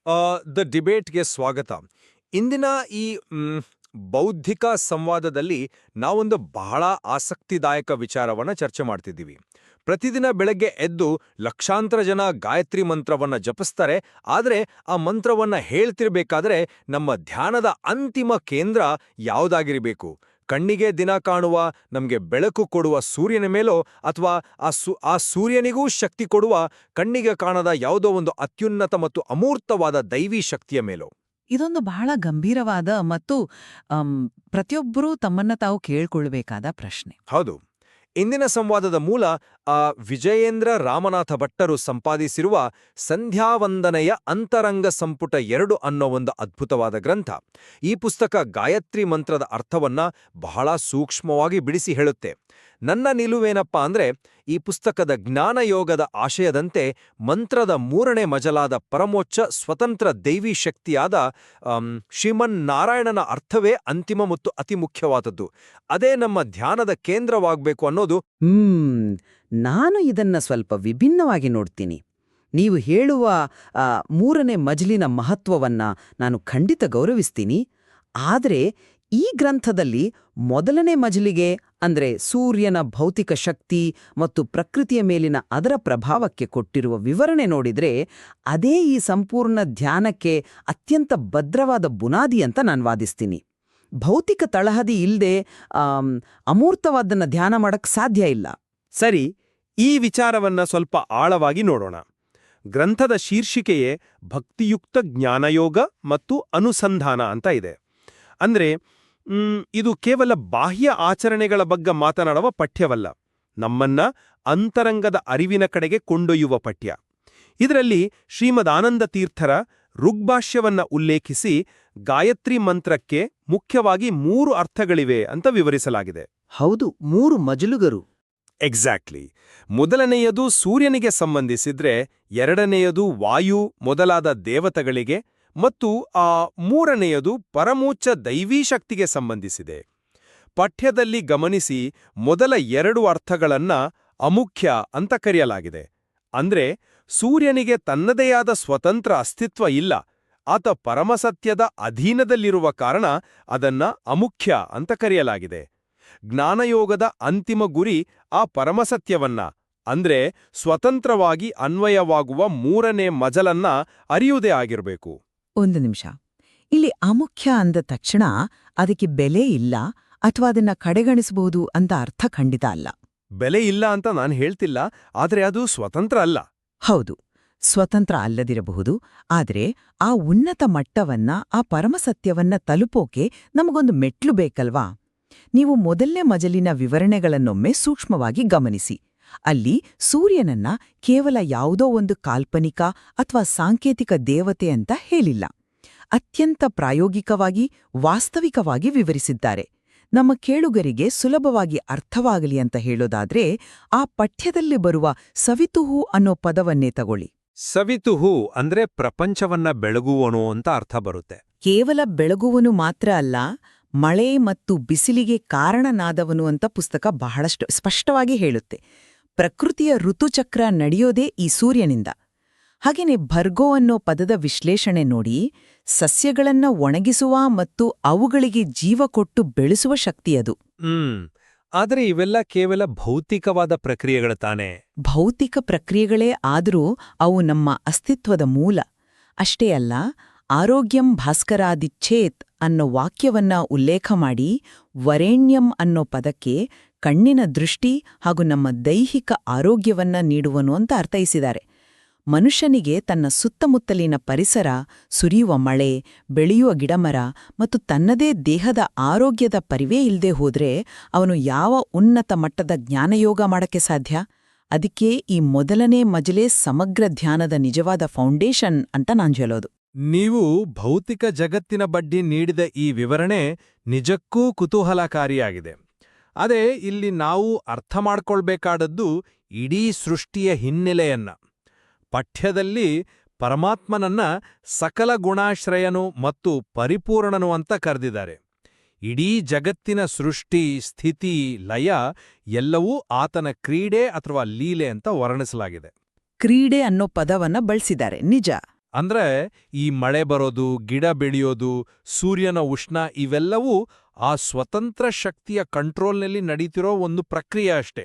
The ಡಿಬೇಟ್‌ಗೆ ಸ್ವಾಗತ. ಇಂದಿನ ಈ ಬೌದ್ಧಿಕ ಸಂವಾದದಲ್ಲಿ ನಾವೊಂದು ಬಹಳ ಆಸಕ್ತಿದಾಯಕ ವಿಚಾರವನ್ನ ಚರ್ಚೆ ಮಾಡ್ತಿದ್ದೀವಿ. ಪ್ರತಿದಿನ ಬೆಳಗ್ಗೆ ಎದ್ದು ಲಕ್ಷಾಂತರ ಜನ ಗಾಯತ್ರಿ ಮಂತ್ರವನ್ನ ಜಪಿಸ್ತಾರೆ. ಆದರೆ ಆ ಮಂತ್ರವನ್ನ ಹೇಳ್ತಿರ್ಬೇಕಾದ್ರೆ ನಮ್ಮ ಧ್ಯಾನದ ಅಂತಿಮ ಕೇಂದ್ರ ಯಾವುದಾಗಿರಬೇಕು? ಕಣ್ಣಿಗೆ ದಿನ ಕಾಣುವ, ನಮಗೆ ಬೆಳಕು ಕೊಡುವ ಸೂರ್ಯನ ಮೇಲೋ, ಅಥವಾ ಆ ಸೂರ್ಯನಿಗೂ ಶಕ್ತಿ ಕೊಡುವ ಕಣ್ಣಿಗೆ ಕಾಣದ ಯಾವುದೋ ಒಂದು ಅತ್ಯುನ್ನತ ಮತ್ತು ಅಮೂರ್ತವಾದ ದೈವಿ ಶಕ್ತಿಯ ಮೇಲೋ? ಇದೊಂದು ಬಹಳ ಗಂಭೀರವಾದ ಮತ್ತು ಪ್ರತಿಯೊಬ್ಬರೂ ತಮ್ಮನ್ನ ತಾವು ಕೇಳ್ಕೊಳ್ಬೇಕಾದ ಪ್ರಶ್ನೆ. ಹೌದು. ಇಂದಿನ ಸಂವಾದದ ಮೂಲ ವಿಜಯೇಂದ್ರ ರಾಮನಾಥ ಭಟ್ಟರು ಸಂಪಾದಿಸಿರುವ ಸಂಧ್ಯಾವಂದನೆಯ ಅಂತರಂಗ ಸಂಪುಟ 2 ಅನ್ನೋ ಒಂದು ಅದ್ಭುತವಾದ ಗ್ರಂಥ. ಈ ಪುಸ್ತಕ ಗಾಯತ್ರಿ ಮಂತ್ರದ ಅರ್ಥವನ್ನ ಬಹಳ ಸೂಕ್ಷ್ಮವಾಗಿ ಬಿಡಿಸಿ ಹೇಳುತ್ತೆ. ನನ್ನ ನಿಲುವೇನಪ್ಪ ಅಂದ್ರೆ, ಈ ಪುಸ್ತಕದ ಜ್ಞಾನಯೋಗದ ಆಶಯದಂತೆ ಮಂತ್ರದ 3ನೇ ಮಜಲಾದ ಪರಮೋಚ್ಚ ಸ್ವತಂತ್ರ ದೈವಿ ಶಕ್ತಿಯಾದ ಶ್ರೀಮನ್ನಾರಾಯಣನ ಅರ್ಥವೇ ಅಂತಿಮ ಮತ್ತು ಅತಿ ಮುಖ್ಯವಾದದ್ದು. ಅದೇ ನಮ್ಮ ಧ್ಯಾನದ ಕೇಂದ್ರವಾಗಬೇಕು ಅನ್ನೋದು. ನಾನು ಇದನ್ನ ಸ್ವಲ್ಪ ವಿಭಿನ್ನವಾಗಿ ನೋಡ್ತೀನಿ. ನೀವು ಹೇಳುವ 3ನೇ ಮಜಲಿನ ಮಹತ್ವವನ್ನ ನಾನು ಖಂಡಿತ ಗೌರವಿಸ್ತೀನಿ. ಆದರೆ ಈ ಗ್ರಂಥದಲ್ಲಿ 1ನೇ ಮಜಲಿಗೆ, ಅಂದ್ರೆ ಸೂರ್ಯನ ಭೌತಿಕ ಶಕ್ತಿ ಮತ್ತು ಪ್ರಕೃತಿಯ ಮೇಲಿನ ಅದರ ಪ್ರಭಾವಕ್ಕೆ ಕೊಟ್ಟಿರುವ ವಿವರಣೆ ನೋಡಿದ್ರೆ, ಅದೇ ಈ ಸಂಪೂರ್ಣ ಧ್ಯಾನಕ್ಕೆ ಅತ್ಯಂತ ಭದ್ರವಾದ ಬುನಾದಿ ಅಂತ ನಾನು ವಾದಿಸ್ತೀನಿ. ಭೌತಿಕ ತಳಹದಿ ಇಲ್ಲದೆ ಅಮೂರ್ತವಾದನ್ನ ಧ್ಯಾನ ಮಾಡಕ್ ಸಾಧ್ಯ ಇಲ್ಲ. ಸರಿ, ಈ ವಿಚಾರವನ್ನ ಸ್ವಲ್ಪ ಆಳವಾಗಿ ನೋಡೋಣ. ಗ್ರಂಥದ ಶೀರ್ಷಿಕೆಯೇ ಭಕ್ತಿಯುಕ್ತ ಜ್ಞಾನಯೋಗ ಮತ್ತು ಅನುಸಂಧಾನ ಅಂತ ಇದೆ. ಅಂದ್ರೆ ಇದು ಕೇವಲ ಬಾಹ್ಯ ಆಚರಣೆಗಳ ಬಗ್ಗೆ ಮಾತನಾಡುವ ಪಠ್ಯವಲ್ಲ, ನಮ್ಮನ್ನ ಅಂತರಂಗದ ಅರಿವಿನ ಕಡೆಗೆ ಕೊಂಡೊಯ್ಯುವ ಪಠ್ಯ. ಇದರಲ್ಲಿ ಶ್ರೀಮದಾನಂದ ತೀರ್ಥರ ಋಗ್ಭಾಷ್ಯವನ್ನ ಉಲ್ಲೇಖಿಸಿ ಗಾಯತ್ರಿ ಮಂತ್ರಕ್ಕೆ ಮುಖ್ಯವಾಗಿ 3 ಅರ್ಥಗಳಿವೆ ಅಂತ ವಿವರಿಸಲಾಗಿದೆ. ಹೌದು, 3 ಮಜಲುಗರು. ಎಕ್ಸಾಕ್ಟ್ಲಿ. ಮೊದಲನೆಯದು ಸೂರ್ಯನಿಗೆ ಸಂಬಂಧಿಸಿದ್ರೆ, 2ನೇಯದು ವಾಯು ಮೊದಲಾದ ದೇವತೆಗಳಿಗೆ, ಮತ್ತು 3ನೇಯದು ಪರಮೋಚ್ಚ ದೈವೀ ಶಕ್ತಿಗೆ ಸಂಬಂಧಿಸಿದೆ. ಪಠ್ಯದಲ್ಲಿ ಗಮನಿಸಿ, ಮೊದಲ 2 ಅರ್ಥಗಳನ್ನ ಅಮುಖ್ಯ ಅಂತ ಕರೆಯಲಾಗಿದೆ. ಅಂದ್ರೆ ಸೂರ್ಯನಿಗೆ ತನ್ನದೇ ಆದ ಸ್ವತಂತ್ರ ಅಸ್ತಿತ್ವ ಇಲ್ಲ, ಆತ ಪರಮಸತ್ಯದ ಅಧೀನದಲ್ಲಿರುವ ಕಾರಣ ಅದನ್ನ ಅಮುಖ್ಯ ಅಂತ ಕರೆಯಲಾಗಿದೆ. ಜ್ಞಾನಯೋಗದ ಅಂತಿಮ ಗುರಿ ಆ ಪರಮಸತ್ಯವನ್ನ, ಅಂದ್ರೆ ಸ್ವತಂತ್ರವಾಗಿ ಅನ್ವಯವಾಗುವ 3ನೇ ಮಜಲನ್ನ ಅರಿಯುವುದೇ ಆಗಿರಬೇಕು. ಒಂದು ನಿಮಿಷ, ಇಲ್ಲಿ ಅಮುಖ್ಯ ಅಂದ ತಕ್ಷಣ ಅದಕ್ಕೆ ಬೆಲೆ ಇಲ್ಲ ಅಥವಾ ಅದನ್ನ ಕಡೆಗಣಿಸಬಹುದು ಅಂತ ಅರ್ಥ ಖಂಡಿತ ಅಲ್ಲ. ಬೆಲೆ ಇಲ್ಲ ಅಂತ ನಾನು ಹೇಳ್ತಿಲ್ಲ, ಆದ್ರೆ ಅದು ಸ್ವತಂತ್ರ ಅಲ್ಲ. ಹೌದು, ಸ್ವತಂತ್ರ ಅಲ್ಲದಿರಬಹುದು. ಆದ್ರೆ ಆ ಉನ್ನತ ಮಟ್ಟವನ್ನ, ಆ ಪರಮಸತ್ಯವನ್ನ ತಲುಪೋಕೆ ನಮಗೊಂದು ಮೆಟ್ಲು ಬೇಕಲ್ವಾ? ನೀವು 1ನೇ ಮಜಲಿನ ವಿವರಣೆಗಳನ್ನೊಮ್ಮೆ ಸೂಕ್ಷ್ಮವಾಗಿ ಗಮನಿಸಿ. ಅಲ್ಲಿ ಸೂರ್ಯನನ್ನ ಕೇವಲ ಯಾವುದೋ ಒಂದು ಕಾಲ್ಪನಿಕ ಅಥವಾ ಸಾಂಕೇತಿಕ ದೇವತೆ ಅಂತ ಹೇಳಿಲ್ಲ. ಅತ್ಯಂತ ಪ್ರಾಯೋಗಿಕವಾಗಿ, ವಾಸ್ತವಿಕವಾಗಿ ವಿವರಿಸಿದ್ದಾರೆ. ನಮ್ಮ ಕೇಳುಗರಿಗೆ ಸುಲಭವಾಗಿ ಅರ್ಥವಾಗಲಿ ಅಂತ ಹೇಳೋದಾದ್ರೆ, ಆ ಪಠ್ಯದಲ್ಲಿ ಬರುವ ಸವಿತುಹು ಅನ್ನೋ ಪದವನ್ನೇ ತಗೊಳ್ಳಿ. ಸವಿತುಹು ಅಂದ್ರೆ ಪ್ರಪಂಚವನ್ನ ಬೆಳಗುವನು ಅಂತ ಅರ್ಥ ಬರುತ್ತೆ. ಕೇವಲ ಬೆಳಗುವನು ಮಾತ್ರ ಅಲ್ಲ, ಮಳೆ ಮತ್ತು ಬಿಸಿಲಿಗೆ ಕಾರಣನಾದವನು ಅಂತ ಪುಸ್ತಕ ಬಹಳಷ್ಟು ಸ್ಪಷ್ಟವಾಗಿ ಹೇಳುತ್ತೆ. ಪ್ರಕೃತಿಯ ಋತುಚಕ್ರ ನಡೆಯೋದೇ ಈ ಸೂರ್ಯನಿಂದ. ಹಾಗೇನೆ ಭರ್ಗೋ ಅನ್ನೋ ಪದದ ವಿಶ್ಲೇಷಣೆ ನೋಡಿ, ಸಸ್ಯಗಳನ್ನ ಒಣಗಿಸುವ ಮತ್ತು ಅವುಗಳಿಗೆ ಜೀವ ಕೊಟ್ಟು ಬೆಳೆಸುವ ಶಕ್ತಿಯದು. ಆದರೆ ಇವೆಲ್ಲ ಕೇವಲ ಭೌತಿಕವಾದ ಪ್ರಕ್ರಿಯೆಗಳು ತಾನೇ? ಭೌತಿಕ ಪ್ರಕ್ರಿಯೆಗಳೇ ಆದರೂ ಅವು ನಮ್ಮ ಅಸ್ತಿತ್ವದ ಮೂಲ. ಅಷ್ಟೇ ಅಲ್ಲ, ಆರೋಗ್ಯಂ ಭಾಸ್ಕರಾದಿಚ್ಛೇತ್ ಅನ್ನೋ ವಾಕ್ಯವನ್ನ ಉಲ್ಲೇಖ ಮಾಡಿ ವರೇಣ್ಯಂ ಅನ್ನೋ ಪದಕ್ಕೆ ಕಣ್ಣಿನ ದೃಷ್ಟಿ ಹಾಗೂ ನಮ್ಮ ದೈಹಿಕ ಆರೋಗ್ಯವನ್ನ ನೀಡುವನು ಅಂತ ಅರ್ಥೈಸಿದ್ದಾರೆ. ಮನುಷ್ಯನಿಗೆ ತನ್ನ ಸುತ್ತಮುತ್ತಲಿನ ಪರಿಸರ, ಸುರಿಯುವ ಮಳೆ, ಬೆಳೆಯುವ ಗಿಡಮರ ಮತ್ತು ತನ್ನದೇ ದೇಹದ ಆರೋಗ್ಯದ ಪರಿವೇ ಇಲ್ಲದೆ ಹೋದ್ರೆ ಅವನು ಯಾವ ಉನ್ನತ ಮಟ್ಟದ ಜ್ಞಾನಯೋಗ ಮಾಡಕ್ಕೆ ಸಾಧ್ಯ? ಅದಕ್ಕೆ ಈ 1ನೇ ಮಜಲೇ ಸಮಗ್ರ ಧ್ಯಾನದ ನಿಜವಾದ ಫೌಂಡೇಶನ್ ಅಂತ ನಾನ್ ಹೇಳೋದು. ನೀವು ಭೌತಿಕ ಜಗತ್ತಿನ ಬಗ್ಗೆ ನೀಡಿದ ಈ ವಿವರಣೆ ನಿಜಕ್ಕೂ ಕುತೂಹಲಕಾರಿಯಾಗಿದೆ. ಅದೇ ಇಲ್ಲಿ ನಾವು ಅರ್ಥ ಮಾಡ್ಕೊಳ್ಬೇಕಾದದ್ದು ಇಡೀ ಸೃಷ್ಟಿಯ ಹಿನ್ನೆಲೆಯನ್ನ. ಪಠ್ಯದಲ್ಲಿ ಪರಮಾತ್ಮನನ್ನ ಸಕಲ ಗುಣಾಶ್ರಯನು ಮತ್ತು ಪರಿಪೂರ್ಣನು ಅಂತ ಕರೆದಿದ್ದಾರೆ. ಇಡೀ ಜಗತ್ತಿನ ಸೃಷ್ಟಿ, ಸ್ಥಿತಿ, ಲಯ ಎಲ್ಲವೂ ಆತನ ಕ್ರೀಡೆ ಅಥವಾ ಲೀಲೆ ಅಂತ ವರ್ಣಿಸಲಾಗಿದೆ. ಕ್ರೀಡೆ ಅನ್ನೋ ಪದವನ್ನ ಬಳಸಿದ್ದಾರೆ, ನಿಜ. ಅಂದ್ರೆ ಈ ಮಳೆ ಬರೋದು, ಗಿಡ ಬೆಳೆಯೋದು, ಸೂರ್ಯನ ಉಷ್ಣ ಇವೆಲ್ಲವೂ ಆ ಸ್ವತಂತ್ರ ಶಕ್ತಿಯ ಕಂಟ್ರೋಲ್ನಲ್ಲಿ ನಡೀತಿರೋ ಒಂದು ಪ್ರಕ್ರಿಯೆ ಅಷ್ಟೇ.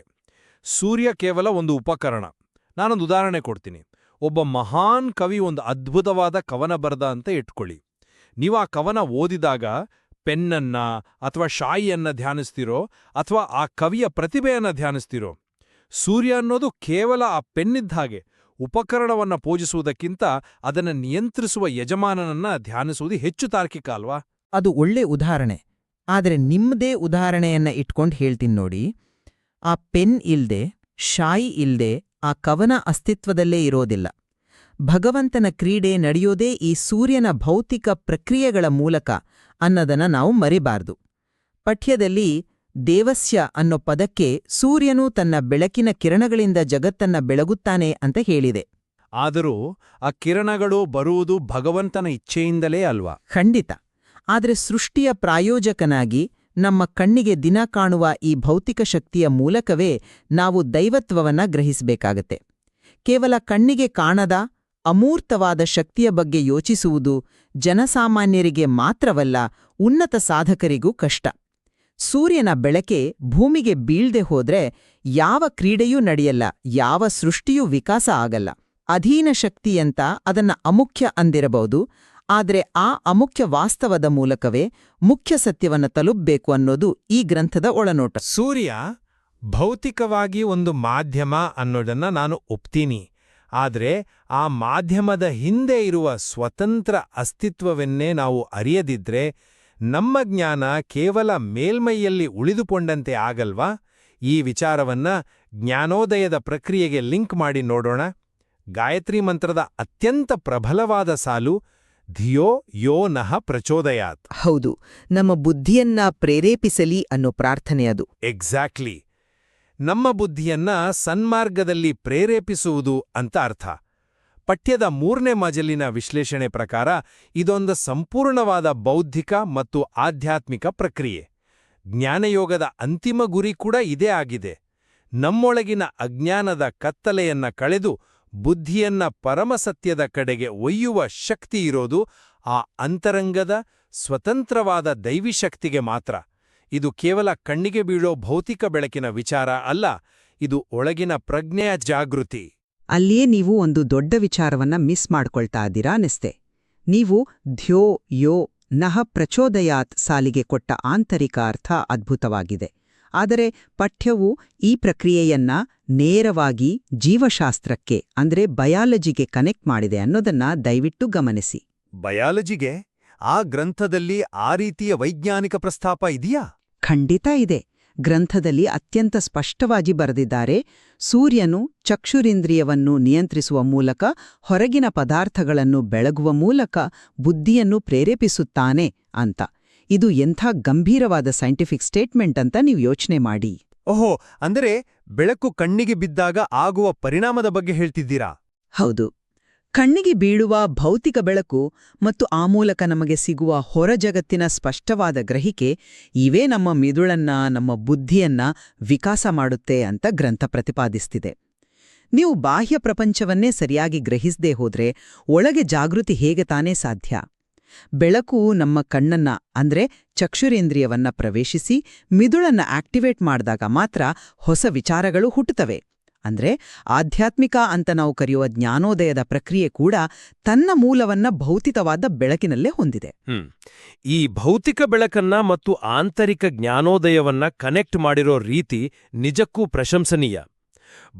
ಸೂರ್ಯ ಕೇವಲ ಒಂದು ಉಪಕರಣ. ನಾನೊಂದು ಉದಾಹರಣೆ ಕೊಡ್ತೀನಿ. ಒಬ್ಬ ಮಹಾನ್ ಕವಿ ಒಂದು ಅದ್ಭುತವಾದ ಕವನ ಬರೆದ ಅಂತ ಇಟ್ಕೊಳ್ಳಿ. ನೀವು ಆ ಕವನ ಓದಿದಾಗ ಪೆನ್ನನ್ನ ಅಥವಾ ಶಾಯಿಯನ್ನ ಧ್ಯಾನಿಸ್ತಿರೋ ಅಥವಾ ಆ ಕವಿಯ ಪ್ರತಿಭೆಯನ್ನ ಧ್ಯಾನಿಸ್ತಿರೋ? ಸೂರ್ಯ ಅನ್ನೋದು ಕೇವಲ ಆ ಪೆನ್ನಿದ್ದ ಹಾಗೆ. ಉಪಕರಣವನ್ನ ಪೂಜಿಸುವುದಕ್ಕಿಂತ ಅದನ್ನ ನಿಯಂತ್ರಿಸುವ ಯಜಮಾನನನ್ನ ಧ್ಯಾನಿಸುವುದು ಹೆಚ್ಚು ತಾರ್ಕಿಕ ಅಲ್ವಾ? ಅದು ಒಳ್ಳೆ ಉದಾಹರಣೆ. ಆದರೆ ನಿಮ್ದೇ ಉದಾಹರಣೆಯನ್ನ ಇಟ್ಕೊಂಡು ಹೇಳ್ತೀನಿ ನೋಡಿ. ಆ ಪೆನ್ ಇಲ್ದೆ, ಶಾಯಿ ಇಲ್ದೆ ಆ ಕವನ ಅಸ್ತಿತ್ವದಲ್ಲೇ ಇರೋದಿಲ್ಲ. ಭಗವಂತನ ಕ್ರೀಡೆ ನಡೆಯೋದೇ ಈ ಸೂರ್ಯನ ಭೌತಿಕ ಪ್ರಕ್ರಿಯೆಗಳ ಮೂಲಕ ಅನ್ನೋದನ್ನ ನಾವು ಮರಿಬಾರ್ದು. ಪಠ್ಯದಲ್ಲಿ ದೇವಸ್ಯ ಅನ್ನೋ ಪದಕ್ಕೆ ಸೂರ್ಯನು ತನ್ನ ಬೆಳಕಿನ ಕಿರಣಗಳಿಂದ ಜಗತ್ತನ್ನ ಬೆಳಗುತ್ತಾನೆ ಅಂತ ಹೇಳಿದೆ. ಆದರೂ ಆ ಕಿರಣಗಳು ಬರುವುದು ಭಗವಂತನ ಇಚ್ಛೆಯಿಂದಲೇ ಅಲ್ವಾ? ಖಂಡಿತ. ಆದರೆ ಸೃಷ್ಟಿಯ ಪ್ರಾಯೋಜಕನಾಗಿ ನಮ್ಮ ಕಣ್ಣಿಗೆ ದಿನ ಕಾಣುವ ಈ ಭೌತಿಕ ಶಕ್ತಿಯ ಮೂಲಕವೇ ನಾವು ದೈವತ್ವವನ್ನ ಗ್ರಹಿಸಬೇಕಾಗತ್ತೆ. ಕೇವಲ ಕಣ್ಣಿಗೆ ಕಾಣದ ಅಮೂರ್ತವಾದ ಶಕ್ತಿಯ ಬಗ್ಗೆ ಯೋಚಿಸುವುದು ಜನಸಾಮಾನ್ಯರಿಗೆ ಮಾತ್ರವಲ್ಲ, ಉನ್ನತ ಸಾಧಕರಿಗೂ ಕಷ್ಟ. ಸೂರ್ಯನ ಬೆಳಕೆ ಭೂಮಿಗೆ ಬೀಳ್ದೆ ಹೋದ್ರೆ ಯಾವ ಕ್ರೀಡೆಯೂ ನಡೆಯಲ್ಲ, ಯಾವ ಸೃಷ್ಟಿಯೂ ವಿಕಾಸ ಆಗಲ್ಲ. ಅಧೀನ ಶಕ್ತಿಯಂತ ಅದನ್ನ ಅಮುಖ್ಯ ಅಂದಿರಬಹುದು, ಆದರೆ ಆ ಅಮುಖ್ಯ ವಾಸ್ತವದ ಮೂಲಕವೇ ಮುಖ್ಯ ಸತ್ಯವನ್ನ ತಲುಪಬೇಕು ಅನ್ನೋದು ಈ ಗ್ರಂಥದ ಒಳನೋಟ. ಸೂರ್ಯ ಭೌತಿಕವಾಗಿ ಒಂದು ಮಾಧ್ಯಮ ಅನ್ನೋದನ್ನ ನಾನು ಒಪ್ತೀನಿ. ಆದರೆ ಆ ಮಾಧ್ಯಮದ ಹಿಂದೆ ಇರುವ ಸ್ವತಂತ್ರ ಅಸ್ತಿತ್ವವನ್ನೇ ನಾವು ಅರಿಯದಿದ್ರೆ ನಮ್ಮ ಜ್ಞಾನ ಕೇವಲ ಮೇಲ್ಮೈಯಲ್ಲಿ ಉಳಿದುಕೊಂಡಂತೆ ಆಗಲ್ವಾ? ಈ ವಿಚಾರವನ್ನ ಜ್ಞಾನೋದಯದ ಪ್ರಕ್ರಿಯೆಗೆ ಲಿಂಕ್ ಮಾಡಿ ನೋಡೋಣ. ಗಾಯತ್ರಿ ಮಂತ್ರದ ಅತ್ಯಂತ ಪ್ರಬಲವಾದ ಸಾಲು ಧಿಯೋ ಯೋ ನಃ ಪ್ರಚೋದಯಾತ್. ಹೌದು, ನಮ್ಮ ಬುದ್ಧಿಯನ್ನ ಪ್ರೇರೇಪಿಸಲಿ ಅನ್ನೋ ಪ್ರಾರ್ಥನೆ ಅದು. ಎಕ್ಸಾಕ್ಟ್ಲಿ. ನಮ್ಮ ಬುದ್ಧಿಯನ್ನ ಸನ್ಮಾರ್ಗದಲ್ಲಿ ಪ್ರೇರೇಪಿಸುವುದು ಅಂತ ಅರ್ಥ. ಪಠ್ಯದ 3ನೇ ಮಜಲಿನ ವಿಶ್ಲೇಷಣೆ ಪ್ರಕಾರ ಇದೊಂದು ಸಂಪೂರ್ಣವಾದ ಬೌದ್ಧಿಕ ಮತ್ತು ಆಧ್ಯಾತ್ಮಿಕ ಪ್ರಕ್ರಿಯೆ. ಜ್ಞಾನಯೋಗದ ಅಂತಿಮ ಗುರಿ ಕೂಡ ಇದೇ ಆಗಿದೆ. ನಮ್ಮೊಳಗಿನ ಅಜ್ಞಾನದ ಕತ್ತಲೆಯನ್ನ ಕಳೆದು ಬುದ್ಧಿಯನ್ನ ಪರಮಸತ್ಯದ ಕಡೆಗೆ ಒಯ್ಯುವ ಶಕ್ತಿ ಇರೋದು ಆ ಅಂತರಂಗದ ಸ್ವತಂತ್ರವಾದ ದೈವಿಶಕ್ತಿಗೆ ಮಾತ್ರ. ಇದು ಕೇವಲ ಕಣ್ಣಿಗೆ ಬೀಳೋ ಭೌತಿಕ ಬೆಳಕಿನ ವಿಚಾರ ಅಲ್ಲ, ಇದು ಒಳಗಿನ ಪ್ರಜ್ಞೆಯ ಜಾಗೃತಿ. ಅಲ್ಲಿಯೇ ನೀವು ಒಂದು ದೊಡ್ಡ ವಿಚಾರವನ್ನ ಮಿಸ್ ಮಾಡ್ಕೊಳ್ತಾ ಇದ್ದೀರಾ ಅನಿಸ್ತೆ. ನೀವು ಧ್ಯೋ ಯೋ ನಃ ಪ್ರಚೋದಯಾತ್ ಸಾಲಿಗೆ ಕೊಟ್ಟ ಆಂತರಿಕ ಅರ್ಥ ಅದ್ಭುತವಾಗಿದೆ. ಆದರೆ ಪಠ್ಯವು ಈ ಪ್ರಕ್ರಿಯೆಯನ್ನ ನೇರವಾಗಿ ಜೀವಶಾಸ್ತ್ರಕ್ಕೆ ಅಂದ್ರೆ ಬಯಾಲಜಿಗೆ ಕನೆಕ್ಟ್ ಮಾಡಿದೆ ಅನ್ನೋದನ್ನ ದಯವಿಟ್ಟು ಗಮನಿಸಿ. ಬಯಾಲಜಿಗೆ ಆ ಗ್ರಂಥದಲ್ಲಿ ಆ ರೀತಿಯ ವೈಜ್ಞಾನಿಕ ಪ್ರಸ್ತಾಪ ಇದೆಯಾ? ಖಂಡಿತ ಇದೆ. ಗ್ರಂಥದಲ್ಲಿ ಅತ್ಯಂತ ಸ್ಪಷ್ಟವಾಗಿ ಬರೆದಿದ್ದಾರೆ, ಸೂರ್ಯನು ಚಕ್ಷುರಿಂದ್ರಿಯವನ್ನು ನಿಯಂತ್ರಿಸುವ ಮೂಲಕ ಹೊರಗಿನ ಪದಾರ್ಥಗಳನ್ನು ಬೆಳಗುವ ಮೂಲಕ ಬುದ್ಧಿಯನ್ನು ಪ್ರೇರೇಪಿಸುತ್ತಾನೆ ಅಂತ. ಇದು ಎಂಥ ಗಂಭೀರವಾದ ಸೈಂಟಿಫಿಕ್ ಸ್ಟೇಟ್ಮೆಂಟ್ ಅಂತ ನೀವು ಯೋಚನೆ ಮಾಡಿ. ಓಹೋ, ಅಂದರೆ ಬೆಳಕು ಕಣ್ಣಿಗೆ ಬಿದ್ದಾಗ ಆಗುವ ಪರಿಣಾಮದ ಬಗ್ಗೆ ಹೇಳ್ತಿದ್ದೀರಾ? ಹೌದು. ಕಣ್ಣಿಗೆ ಬೀಳುವ ಭೌತಿಕ ಬೆಳಕು ಮತ್ತು ಆ ಮೂಲಕ ನಮಗೆ ಸಿಗುವ ಹೊರ ಜಗತ್ತಿನ ಸ್ಪಷ್ಟವಾದ ಗ್ರಹಿಕೆ ಇವೇ ನಮ್ಮ ಮಿದುಳನ್ನ, ನಮ್ಮ ಬುದ್ಧಿಯನ್ನ ವಿಕಾಸ ಮಾಡುತ್ತೆ ಅಂತ ಗ್ರಂಥ ಪ್ರತಿಪಾದಿಸ್ತಿದೆ. ನೀವು ಬಾಹ್ಯ ಪ್ರಪಂಚವನ್ನೇ ಸರಿಯಾಗಿ ಗ್ರಹಿಸದೇ ಹೋದ್ರೆ ಒಳಗೆ ಜಾಗೃತಿ ಹೇಗೆ ತಾನೇ ಸಾಧ್ಯ? ಬೆಳಕು ನಮ್ಮ ಕಣ್ಣನ್ನ ಅಂದ್ರೆ ಚಕ್ಷುರೇಂದ್ರಿಯವನ್ನ ಪ್ರವೇಶಿಸಿ ಮಿದುಳನ್ನ ಆಕ್ಟಿವೇಟ್ ಮಾಡಿದಾಗ ಮಾತ್ರ ಹೊಸ ವಿಚಾರಗಳು ಹುಟ್ಟುತ್ತವೆ. ಅಂದ್ರೆ ಆಧ್ಯಾತ್ಮಿಕ ಅಂತ ನಾವು ಕರೆಯುವ ಜ್ಞಾನೋದಯದ ಪ್ರಕ್ರಿಯೆ ಕೂಡ ತನ್ನ ಮೂಲವನ್ನ ಭೌತಿಕವಾದ ಬೆಳಕಿನಲ್ಲೇ ಹೊಂದಿದೆ. ಈ ಭೌತಿಕ ಬೆಳಕನ್ನ ಮತ್ತು ಆಂತರಿಕ ಜ್ಞಾನೋದಯವನ್ನ ಕನೆಕ್ಟ್ ಮಾಡಿರೋ ರೀತಿ ನಿಜಕ್ಕೂ ಪ್ರಶಂಸನೀಯ.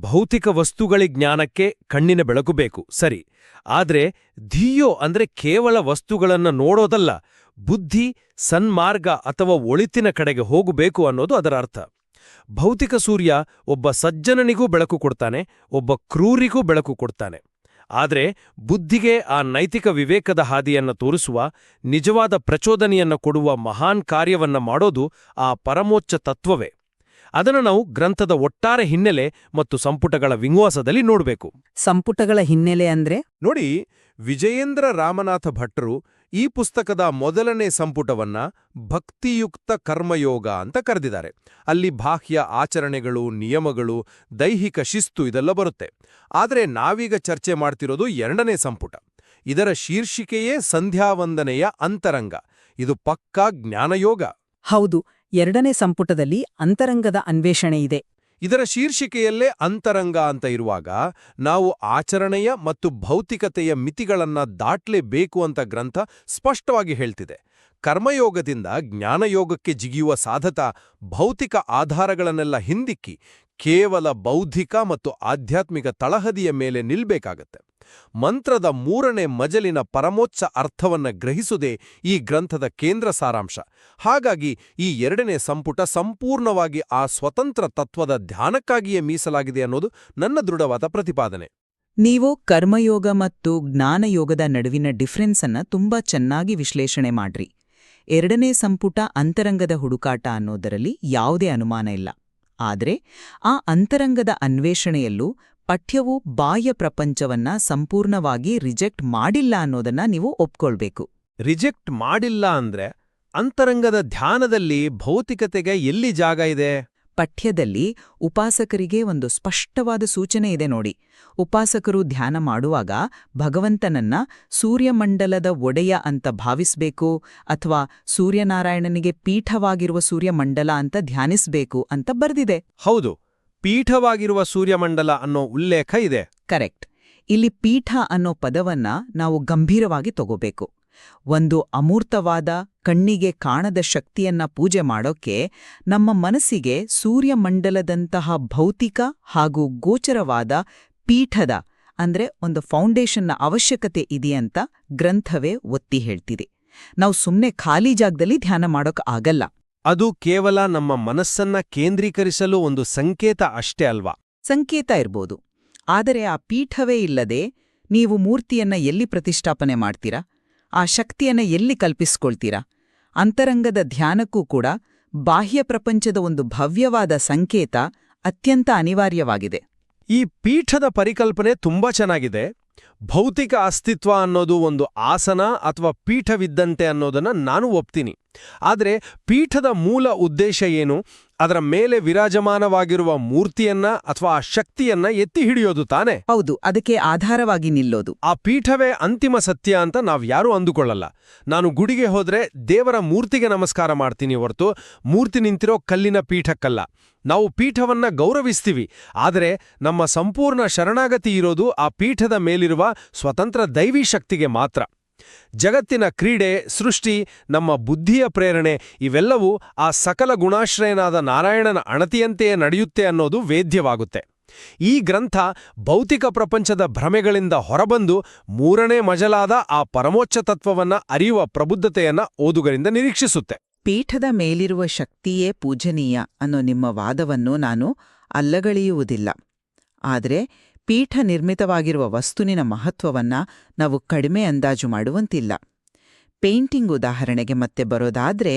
ಭೌತಿಕ ವಸ್ತುಗಳ ಜ್ಞಾನಕ್ಕೆ ಕಣ್ಣಿನ ಬೆಳಕು ಬೇಕು, ಸರಿ. ಆದ್ರೆ ಧಿಯೋ ಅಂದ್ರೆ ಕೇವಲ ವಸ್ತುಗಳನ್ನ ನೋಡೋದಲ್ಲ, ಬುದ್ಧಿ ಸನ್ಮಾರ್ಗ ಅಥವಾ ಒಳಿತಿನ ಕಡೆಗೆ ಹೋಗಬೇಕು ಅನ್ನೋದು ಅದರ ಅರ್ಥ. ಭೌತಿಕ ಸೂರ್ಯ ಒಬ್ಬ ಸಜ್ಜನನಿಗೂ ಬೆಳಕು ಕೊಡ್ತಾನೆ, ಒಬ್ಬ ಕ್ರೂರಿಗೂ ಬೆಳಕು ಕೊಡ್ತಾನೆ. ಆದ್ರೆ ಬುದ್ಧಿಗೆ ಆ ನೈತಿಕ ವಿವೇಕದ ಹಾದಿಯನ್ನ ತೋರಿಸುವ, ನಿಜವಾದ ಪ್ರಚೋದನೆಯನ್ನ ಕೊಡುವ ಮಹಾನ್ ಕಾರ್ಯವನ್ನ ಮಾಡೋದು ಆ ಪರಮೋಚ್ಚ ತತ್ವವೇ. ಅದನ್ನು ನಾವು ಗ್ರಂಥದ ಒಟ್ಟಾರೆ ಹಿನ್ನೆಲೆ ಮತ್ತು ಸಂಪುಟಗಳ ವಿನ್ಯಾಸದಲ್ಲಿ ನೋಡಬೇಕು. ಸಂಪುಟಗಳ ಹಿನ್ನೆಲೆ ಅಂದ್ರೆ ನೋಡಿ, ವಿಜಯೇಂದ್ರ ರಾಮನಾಥ ಭಟ್ರು ಈ ಪುಸ್ತಕದ ಮೊದಲನೇ ಸಂಪುಟವನ್ನ ಭಕ್ತಿಯುಕ್ತ ಕರ್ಮಯೋಗ ಅಂತ ಕರೆದಿದ್ದಾರೆ. ಅಲ್ಲಿ ಬಾಹ್ಯ ಆಚರಣೆಗಳು, ನಿಯಮಗಳು, ದೈಹಿಕ ಶಿಸ್ತು ಇದೆಲ್ಲ ಬರುತ್ತೆ. ಆದರೆ ನಾವೀಗ ಚರ್ಚೆ ಮಾಡ್ತಿರೋದು 2ನೇ ಸಂಪುಟ. ಇದರ ಶೀರ್ಷಿಕೆಯೇ ಸಂಧ್ಯಾವಂದನೆಯ ಅಂತರಂಗ. ಇದು ಪಕ್ಕಾ ಜ್ಞಾನಯೋಗ. ಹೌದು, 2ನೇ ಸಂಪುಟದಲ್ಲಿ ಅಂತರಂಗದ ಅನ್ವೇಷಣೆ ಇದೆ. ಇದರ ಶೀರ್ಷಿಕೆಯಲ್ಲೇ ಅಂತರಂಗ ಅಂತ ಇರುವಾಗ ನಾವು ಆಚರಣೆಯ ಮತ್ತು ಭೌತಿಕತೆಯ ಮಿತಿಗಳನ್ನ ದಾಟ್ಲೇಬೇಕು ಅಂತ ಗ್ರಂಥ ಸ್ಪಷ್ಟವಾಗಿ ಹೇಳ್ತಿದೆ. ಕರ್ಮಯೋಗದಿಂದ ಜ್ಞಾನಯೋಗಕ್ಕೆ ಜಿಗಿಯುವ ಸಾಧಕ ಭೌತಿಕ ಆಧಾರಗಳನ್ನೆಲ್ಲ ಹಿಂದಿಕ್ಕಿ ಕೇವಲ ಬೌದ್ಧಿಕ ಮತ್ತು ಆಧ್ಯಾತ್ಮಿಕ ತಳಹದಿಯ ಮೇಲೆ ನಿಲ್ಬೇಕಾಗತ್ತೆ. ಮಂತ್ರದ 3ನೇ ಮಜಲಿನ ಪರಮೋಚ್ಚ ಅರ್ಥವನ್ನ ಗ್ರಹಿಸುವುದೇ ಈ ಗ್ರಂಥದ ಕೇಂದ್ರ ಸಾರಾಂಶ. ಹಾಗಾಗಿ ಈ 2ನೇ ಸಂಪುಟ ಸಂಪೂರ್ಣವಾಗಿ ಆ ಸ್ವತಂತ್ರ ತತ್ವದ ಧ್ಯಾನಕ್ಕಾಗಿಯೇ ಮೀಸಲಾಗಿದೆ ಅನ್ನೋದು ನನ್ನ ದೃಢವಾದ ಪ್ರತಿಪಾದನೆ. ನೀವು ಕರ್ಮಯೋಗ ಮತ್ತು ಜ್ಞಾನಯೋಗದ ನಡುವಿನ ಡಿಫ್ರೆನ್ಸ್ ಅನ್ನ ತುಂಬಾ ಚೆನ್ನಾಗಿ ವಿಶ್ಲೇಷಣೆ ಮಾಡ್ರಿ. 2ನೇ ಸಂಪುಟ ಅಂತರಂಗದ ಹುಡುಕಾಟ ಅನ್ನೋದರಲ್ಲಿ ಯಾವುದೇ ಅನುಮಾನ ಇಲ್ಲ. ಆದರೆ ಆ ಅಂತರಂಗದ ಅನ್ವೇಷಣೆಯಲ್ಲೂ ಪಠ್ಯವು ಬಾಹ್ಯ ಪ್ರಪಂಚವನ್ನ ಸಂಪೂರ್ಣವಾಗಿ ರಿಜೆಕ್ಟ್ ಮಾಡಿಲ್ಲ ಅನ್ನೋದನ್ನ ನೀವು ಒಪ್ಕೊಳ್ಬೇಕು. ರಿಜೆಕ್ಟ್ ಮಾಡಿಲ್ಲ ಅಂದ್ರೆ ಅಂತರಂಗದ ಧ್ಯಾನದಲ್ಲಿ ಭೌತಿಕತೆಗೆ ಎಲ್ಲಿ ಜಾಗ ಇದೆ? ಪಠ್ಯದಲ್ಲಿ ಉಪಾಸಕರಿಗೆ ಒಂದು ಸ್ಪಷ್ಟವಾದ ಸೂಚನೆ ಇದೆ ನೋಡಿ. ಉಪಾಸಕರು ಧ್ಯಾನ ಮಾಡುವಾಗ ಭಗವಂತನನ್ನ ಸೂರ್ಯಮಂಡಲದ ಒಡೆಯ ಅಂತ ಭಾವಿಸ್ಬೇಕು ಅಥವಾ ಸೂರ್ಯನಾರಾಯಣನಿಗೆ ಪೀಠವಾಗಿರುವ ಸೂರ್ಯಮಂಡಲ ಅಂತ ಧ್ಯಾನಿಸ್ಬೇಕು ಅಂತ ಬರ್ದಿದೆ. ಹೌದು, ಪೀಠವಾಗಿರುವ ಸೂರ್ಯಮಂಡಲ ಅನ್ನೋ ಉಲ್ಲೇಖ ಇದೆ. ಕರೆಕ್ಟ್. ಇಲ್ಲಿ ಪೀಠ ಅನ್ನೋ ಪದವನ್ನ ನಾವು ಗಂಭೀರವಾಗಿ ತಗೋಬೇಕು. ಒಂದು ಅಮೂರ್ತವಾದ ಕಣ್ಣಿಗೆ ಕಾಣದ ಶಕ್ತಿಯನ್ನ ಪೂಜೆ ಮಾಡೋಕ್ಕೆ ನಮ್ಮ ಮನಸ್ಸಿಗೆ ಸೂರ್ಯಮಂಡಲದಂತಹ ಭೌತಿಕ ಹಾಗೂ ಗೋಚರವಾದ ಪೀಠದ ಅಂದ್ರೆ ಒಂದು ಫೌಂಡೇಶನ್ನ ಅವಶ್ಯಕತೆ ಇದೆಯಂತ ಗ್ರಂಥವೇ ಒತ್ತಿ ಹೇಳ್ತಿದೆ. ನಾವು ಸುಮ್ಮನೆ ಖಾಲಿ ಜಾಗದಲ್ಲಿ ಧ್ಯಾನ ಮಾಡೋಕ್ ಆಗಲ್ಲ. ಅದು ಕೇವಲ ನಮ್ಮ ಮನಸ್ಸನ್ನ ಕೇಂದ್ರೀಕರಿಸಲು ಒಂದು ಸಂಕೇತ ಅಷ್ಟೇ ಅಲ್ವಾ? ಸಂಕೇತ ಇರ್ಬೋದು, ಆದರೆ ಆ ಪೀಠವೇ ಇಲ್ಲದೆ ನೀವು ಮೂರ್ತಿಯನ್ನ ಎಲ್ಲಿ ಪ್ರತಿಷ್ಠಾಪನೆ ಮಾಡ್ತೀರಾ? ಆ ಶಕ್ತಿಯನ್ನ ಎಲ್ಲಿ ಕಲ್ಪಿಸ್ಕೊಳ್ತೀರಾ? ಅಂತರಂಗದ ಧ್ಯಾನಕ್ಕೂ ಕೂಡ ಬಾಹ್ಯ ಪ್ರಪಂಚದ ಒಂದು ಭವ್ಯವಾದ ಸಂಕೇತ ಅತ್ಯಂತ ಅನಿವಾರ್ಯವಾಗಿದೆ. ಈ ಪೀಠದ ಪರಿಕಲ್ಪನೆ ತುಂಬಾ ಚೆನ್ನಾಗಿದೆ. ಭೌತಿಕ ಅಸ್ತಿತ್ವ ಅನ್ನೋದು ಒಂದು ಆಸನ ಅಥವಾ ಪೀಠವಿದ್ದಂತೆ ಅನ್ನೋದನ್ನ ನಾನು ಒಪ್ತೀನಿ. ಆದರೆ ಪೀಠದ ಮೂಲ ಉದ್ದೇಶ ಏನು? ಅದರ ಮೇಲೆ ವಿರಾಜಮಾನವಾಗಿರುವ ಮೂರ್ತಿಯನ್ನ ಅಥವಾ ಆ ಶಕ್ತಿಯನ್ನ ಎತ್ತಿ ಹಿಡಿಯೋದು ತಾನೆ? ಹೌದು, ಅದಕ್ಕೆ ಆಧಾರವಾಗಿ ನಿಲ್ಲೋದು. ಆ ಪೀಠವೇ ಅಂತಿಮ ಸತ್ಯ ಅಂತ ನಾವ್ಯಾರೂ ಅಂದುಕೊಳ್ಳಲ್ಲ. ನಾನು ಗುಡಿಗೆ ಹೋದ್ರೆ ದೇವರ ಮೂರ್ತಿಗೆ ನಮಸ್ಕಾರ ಮಾಡ್ತೀನಿ ಹೊರತು ಮೂರ್ತಿ ನಿಂತಿರೋ ಕಲ್ಲಿನ ಪೀಠಕ್ಕಲ್ಲ. ನಾವು ಪೀಠವನ್ನ ಗೌರವಿಸ್ತೀವಿ, ಆದರೆ ನಮ್ಮ ಸಂಪೂರ್ಣ ಶರಣಾಗತಿ ಇರೋದು ಆ ಪೀಠದ ಮೇಲಿರುವ ಸ್ವತಂತ್ರ ದೈವೀ ಶಕ್ತಿಗೆ ಮಾತ್ರ. ಜಗತ್ತಿನ ಕ್ರೀಡೆ, ಸೃಷ್ಟಿ, ನಮ್ಮ ಬುದ್ಧಿಯ ಪ್ರೇರಣೆ ಇವೆಲ್ಲವೂ ಆ ಸಕಲ ಗುಣಾಶ್ರಯನಾದ ನಾರಾಯಣನ ಅಣತಿಯಂತೆಯೇ ನಡೆಯುತ್ತೆ ಅನ್ನೋದು ವೇದ್ಯವಾಗುತ್ತೆ. ಈ ಗ್ರಂಥ ಭೌತಿಕ ಪ್ರಪಂಚದ ಭ್ರಮೆಗಳಿಂದ ಹೊರಬಂದು 3ನೇ ಮಜಲಾದ ಆ ಪರಮೋಚ್ಚ ತತ್ವವನ್ನ ಅರಿಯುವ ಪ್ರಬುದ್ಧತೆಯನ್ನ ಓದುಗರಿಂದ ನಿರೀಕ್ಷಿಸುತ್ತೆ. ಪೀಠದ ಮೇಲಿರುವ ಶಕ್ತಿಯೇ ಪೂಜನೀಯ ಅನ್ನೋ ನಿಮ್ಮ ವಾದವನ್ನು ನಾನು ಅಲ್ಲಗಳೆಯುವುದಿಲ್ಲ. ಆದರೆ ಪೀಠ ನಿರ್ಮಿತವಾಗಿರುವ ವಸ್ತುವಿನ ಮಹತ್ವವನ್ನ ನಾವು ಕಡಿಮೆ ಅಂದಾಜು ಮಾಡುವಂತಿಲ್ಲ. ಪೇಂಟಿಂಗ್ ಉದಾಹರಣೆಗೆ ಮತ್ತೆ ಬರೋದಾದ್ರೆ,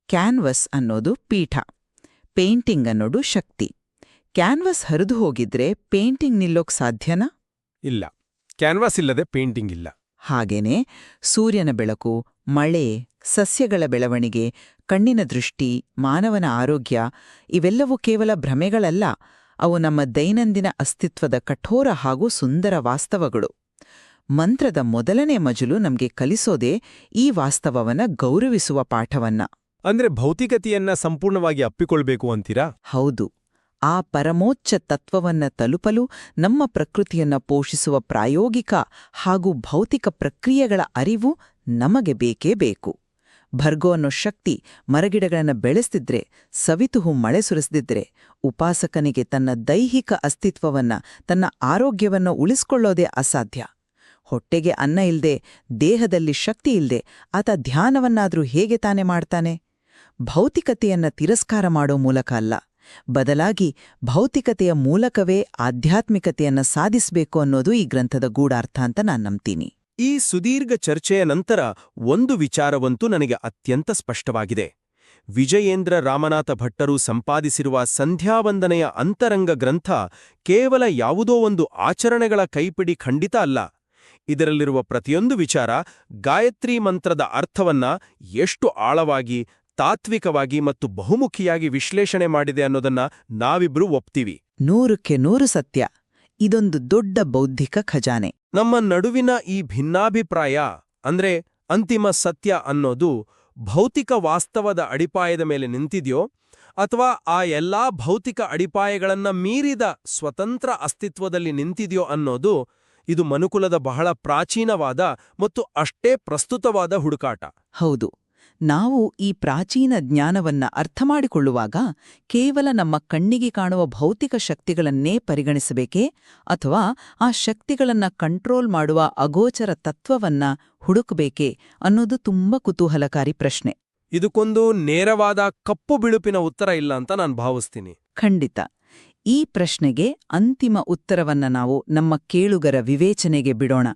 ಕ್ಯಾನ್ವಸ್ ಅನ್ನೋದು ಪೀಠ, ಪೇಂಟಿಂಗ್ ಅನ್ನೋದು ಶಕ್ತಿ. ಕ್ಯಾನ್ವಸ್ ಹರಿದು ಹೋಗಿದ್ರೆ ಪೇಂಟಿಂಗ್ ನಿಲ್ಲೋಕ್ ಸಾಧ್ಯನಾ? ಇಲ್ಲ, ಕ್ಯಾನ್ವಾಸ್ ಇಲ್ಲದೆ ಪೇಂಟಿಂಗ್ ಇಲ್ಲ. ಹಾಗೇನೆ ಸೂರ್ಯನ ಬೆಳಕು, ಮಳೆ, ಸಸ್ಯಗಳ ಬೆಳವಣಿಗೆ, ಕಣ್ಣಿನ ದೃಷ್ಟಿ, ಮಾನವನ ಆರೋಗ್ಯ ಇವೆಲ್ಲವೂ ಕೇವಲ ಭ್ರಮೆಗಳಲ್ಲ. ಅವು ನಮ್ಮ ದೈನಂದಿನ ಅಸ್ತಿತ್ವದ ಕಠೋರ ಹಾಗೂ ಸುಂದರ ವಾಸ್ತವಗಳು. ಮಂತ್ರದ 1ನೇ ಮಜಲು ನಮ್ಗೆ ಕಲಿಸೋದೇ ಈ ವಾಸ್ತವವನ್ನ ಗೌರವಿಸುವ ಪಾಠವನ್ನ. ಅಂದ್ರೆ ಭೌತಿಕತೆಯನ್ನ ಸಂಪೂರ್ಣವಾಗಿ ಅಪ್ಪಿಕೊಳ್ಬೇಕು ಅಂತೀರಾ? ಹೌದು. ಆ ಪರಮೋಚ್ಚ ತತ್ವವನ್ನ ತಲುಪಲು ನಮ್ಮ ಪ್ರಕೃತಿಯನ್ನ ಪೋಷಿಸುವ ಪ್ರಾಯೋಗಿಕ ಹಾಗೂ ಭೌತಿಕ ಪ್ರಕ್ರಿಯೆಗಳ ಅರಿವು ನಮಗೆ ಬೇಕೇ ಬೇಕು. ಭರ್ಗೋ ಅನ್ನೋ ಶಕ್ತಿ ಮರಗಿಡಗಳನ್ನ ಬೆಳೆಸ್ತಿದ್ರೆ, ಸವಿತುಹು ಮಳೆ ಸುರಿಸ್ದಿದ್ರೆ, ಉಪಾಸಕನಿಗೆ ತನ್ನ ದೈಹಿಕ ಅಸ್ತಿತ್ವವನ್ನ, ತನ್ನ ಆರೋಗ್ಯವನ್ನ ಉಳಿಸ್ಕೊಳ್ಳೋದೇ ಅಸಾಧ್ಯ. ಹೊಟ್ಟೆಗೆ ಅನ್ನ ಇಲ್ದೆ, ದೇಹದಲ್ಲಿ ಶಕ್ತಿ ಇಲ್ದೆ ಆತ ಧ್ಯಾನವನ್ನಾದ್ರೂ ಹೇಗೆ ತಾನೇ ಮಾಡ್ತಾನೆ? ಭೌತಿಕತೆಯನ್ನ ತಿರಸ್ಕಾರ ಮಾಡೋ ಮೂಲಕ ಅಲ್ಲ, ಬದಲಾಗಿ ಭೌತಿಕತೆಯ ಮೂಲಕವೇ ಆಧ್ಯಾತ್ಮಿಕತೆಯನ್ನ ಸಾಧಿಸಬೇಕು ಅನ್ನೋದು ಈ ಗ್ರಂಥದ ಗೂಢಾರ್ಥ ಅಂತ ನಾನು ನಂಬ್ತೀನಿ. ಈ ಸುದೀರ್ಘ ಚರ್ಚೆಯ ನಂತರ ಒಂದು ವಿಚಾರವಂತೂ ನನಗೆ ಅತ್ಯಂತ ಸ್ಪಷ್ಟವಾಗಿದೆ. ವಿಜಯೇಂದ್ರ ರಾಮನಾಥ ಭಟ್ಟರು ಸಂಪಾದಿಸಿರುವ ಸಂಧ್ಯಾವಂದನೆಯ ಅಂತರಂಗ ಗ್ರಂಥ ಕೇವಲ ಯಾವುದೋ ಒಂದು ಆಚರಣೆಗಳ ಕೈಪಿಡಿ ಖಂಡಿತ ಅಲ್ಲ. ಇದರಲ್ಲಿರುವ ಪ್ರತಿಯೊಂದು ವಿಚಾರ ಗಾಯತ್ರಿ ಮಂತ್ರದ ಅರ್ಥವನ್ನ ಎಷ್ಟು ಆಳವಾಗಿ, ತಾತ್ವಿಕವಾಗಿ ಮತ್ತು ಬಹುಮುಖಿಯಾಗಿ ವಿಶ್ಲೇಷಣೆ ಮಾಡಿದೆ ಅನ್ನೋದನ್ನ ನಾವಿಬ್ರೂ ಒಪ್ತೀವಿ. 100ಕ್ಕೆ 100 ಸತ್ಯ. ಇದೊಂದು ದೊಡ್ಡ ಬೌದ್ಧಿಕ ಖಜಾನೆ. ನಮ್ಮ ನಡುವಿನ ಈ ಭಿನ್ನಾಭಿಪ್ರಾಯ ಅಂದ್ರೆ ಅಂತಿಮ ಸತ್ಯ ಅನ್ನೋದು ಭೌತಿಕ ವಾಸ್ತವದ ಅಡಿಪಾಯದ ಮೇಲೆ ನಿಂತಿದ್ಯೋ ಅಥವಾ ಆ ಎಲ್ಲಾ ಭೌತಿಕ ಅಡಿಪಾಯಗಳನ್ನ ಮೀರಿದ ಸ್ವತಂತ್ರ ಅಸ್ತಿತ್ವದಲ್ಲಿ ನಿಂತಿದ್ಯೋ ಅನ್ನೋದು ಇದು ಮನುಕುಲದ ಬಹಳ ಪ್ರಾಚೀನವಾದ ಮತ್ತು ಅಷ್ಟೇ ಪ್ರಸ್ತುತವಾದ ಹುಡುಕಾಟ. ಹೌದು, ನಾವು ಈ ಪ್ರಾಚೀನ ಜ್ಞಾನವನ್ನ ಅರ್ಥಮಾಡಿಕೊಳ್ಳುವಾಗ ಕೇವಲ ನಮ್ಮ ಕಣ್ಣಿಗೆ ಕಾಣುವ ಭೌತಿಕ ಶಕ್ತಿಗಳನ್ನೇ ಪರಿಗಣಿಸಬೇಕೇ ಅಥವಾ ಆ ಶಕ್ತಿಗಳನ್ನ ಕಂಟ್ರೋಲ್ ಮಾಡುವ ಅಗೋಚರ ತತ್ವವನ್ನ ಹುಡುಕಬೇಕೇ ಅನ್ನೋದು ತುಂಬಾ ಕುತೂಹಲಕಾರಿ ಪ್ರಶ್ನೆ. ಇದಕ್ಕೊಂದು ನೇರವಾದ ಕಪ್ಪು ಬಿಳುಪಿನ ಉತ್ತರ ಇಲ್ಲ ಅಂತ ನಾನು ಭಾವಿಸ್ತೀನಿ. ಖಂಡಿತ. ಈ ಪ್ರಶ್ನೆಗೆ ಅಂತಿಮ ಉತ್ತರವನ್ನ ನಾವು ನಮ್ಮ ಕೇಳುಗರ ವಿವೇಚನೆಗೆ ಬಿಡೋಣ.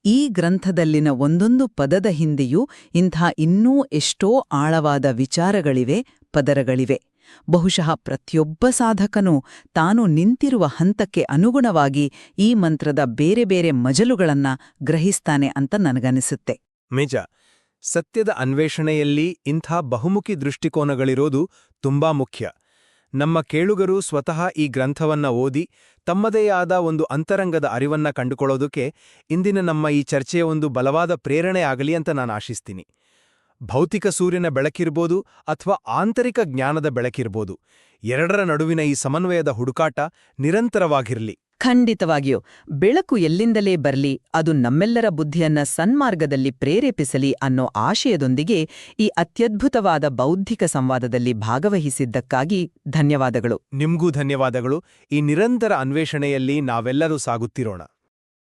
ಈ ಗ್ರಂಥದಲ್ಲಿನ ಒಂದೊಂದು ಪದದ ಹಿಂದೆಯೂ ಇಂಥ ಇನ್ನೂ ಎಷ್ಟೋ ಆಳವಾದ ವಿಚಾರಗಳಿವೆ, ಪದರಗಳಿವೆ. ಬಹುಶಃ ಪ್ರತಿಯೊಬ್ಬ ಸಾಧಕನೂ ತಾನು ನಿಂತಿರುವ ಹಂತಕ್ಕೆ ಅನುಗುಣವಾಗಿ ಈ ಮಂತ್ರದ ಬೇರೆ ಬೇರೆ ಮಜಲುಗಳನ್ನ ಗ್ರಹಿಸ್ತಾನೆ ಅಂತ ನನಗನಿಸುತ್ತೆ. ನಿಜ. ಸತ್ಯದ ಅನ್ವೇಷಣೆಯಲ್ಲಿ ಇಂಥ ಬಹುಮುಖಿ ದೃಷ್ಟಿಕೋನಗಳಿರೋದು ತುಂಬಾ ಮುಖ್ಯ. ನಮ್ಮ ಕೇಳುಗರು ಸ್ವತಃ ಈ ಗ್ರಂಥವನ್ನ ಓದಿ ತಮ್ಮದೇ ಆದ ಒಂದು ಅಂತರಂಗದ ಅರಿವನ್ನ ಕಂಡುಕೊಳ್ಳೋದಕ್ಕೆ ಇಂದಿನ ನಮ್ಮ ಈ ಚರ್ಚೆಯ ಒಂದು ಬಲವಾದ ಪ್ರೇರಣೆ ಆಗಲಿ ಅಂತ ನಾನು ಆಶಿಸ್ತೀನಿ. ಭೌತಿಕ ಸೂರ್ಯನ ಬೆಳಕಿರ್ಬೋದು ಅಥವಾ ಆಂತರಿಕ ಜ್ಞಾನದ ಬೆಳಕಿರ್ಬೋದು, ಎರಡರ ನಡುವಿನ ಈ ಸಮನ್ವಯದ ಹುಡುಕಾಟ ನಿರಂತರವಾಗಿರಲಿ. ಖಂಡಿತವಾಗಿಯೂ. ಬೆಳಕು ಎಲ್ಲಿಂದಲೇ ಬರಲಿ, ಅದು ನಮ್ಮೆಲ್ಲರ ಬುದ್ಧಿಯನ್ನ ಸನ್ಮಾರ್ಗದಲ್ಲಿ ಪ್ರೇರೇಪಿಸಲಿ ಅನ್ನೋ ಆಶಯದೊಂದಿಗೆ ಈ ಅತ್ಯದ್ಭುತವಾದ ಬೌದ್ಧಿಕ ಸಂವಾದದಲ್ಲಿ ಭಾಗವಹಿಸಿದ್ದಕ್ಕಾಗಿ ಧನ್ಯವಾದಗಳು. ನಿಮ್ಗೂ ಧನ್ಯವಾದಗಳು. ಈ ನಿರಂತರ ಅನ್ವೇಷಣೆಯಲ್ಲಿ ನಾವೆಲ್ಲರೂ ಸಾಗುತ್ತಿರೋಣ.